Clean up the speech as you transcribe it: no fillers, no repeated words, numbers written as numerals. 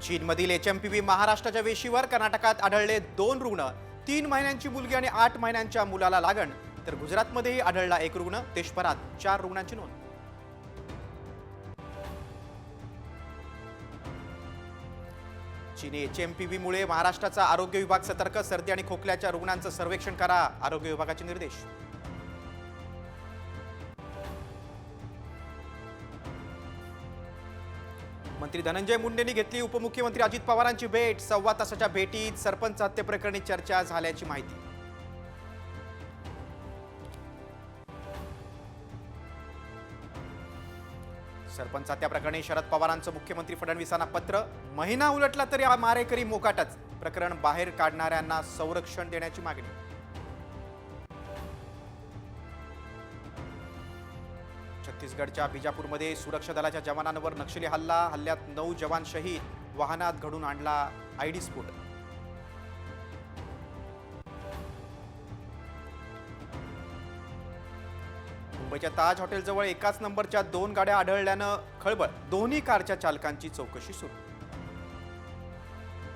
चीनमधील HMPV महाराष्ट्राच्या वेशीवर कर्नाटकात आढळले 2 रुग्ण, 3 महिन्यांची मुलगी आणि 8 महिन्यांच्या मुलाला लागण. तर गुजरातमध्येही आढळला 1 रुग्ण. देशभरात 4 रुग्णांची नोंद. चीनी HMPV मुळे महाराष्ट्राचा आरोग्य विभाग सतर्क. सर्दी आणि खोकल्याच्या रुग्णांचं सर्वेक्षण करा, आरोग्य विभागाचे निर्देश. मंत्री धनंजय मुंडेंनी घेतली उपमुख्यमंत्री अजित पवारांची भेट. 1.25 तासाच्या भेटीत सरपंच हत्येप्रकरणी चर्चा झाल्याची माहिती. सरपंच हत्याप्रकरणी शरद पवारांचं मुख्यमंत्री फडणवीसांना पत्र. महिना उलटला तरी मारेकरी मोकाटच. प्रकरण बाहेर काढणाऱ्यांना संरक्षण देण्याची मागणी. छत्तीसगडच्या बिजापूरमध्ये सुरक्षा दलाच्या जवानांवर नक्षली हल्ला. हल्ल्यात 9 जवान शहीद. वाहनात घडून आणला आयडी स्फोट. मुंबईच्या ताज हॉटेलजवळ एकाच नंबरच्या 2 गाड्या आढळल्यानं खळबळ. दोन्ही कारच्या चालकांची चौकशी सुरू.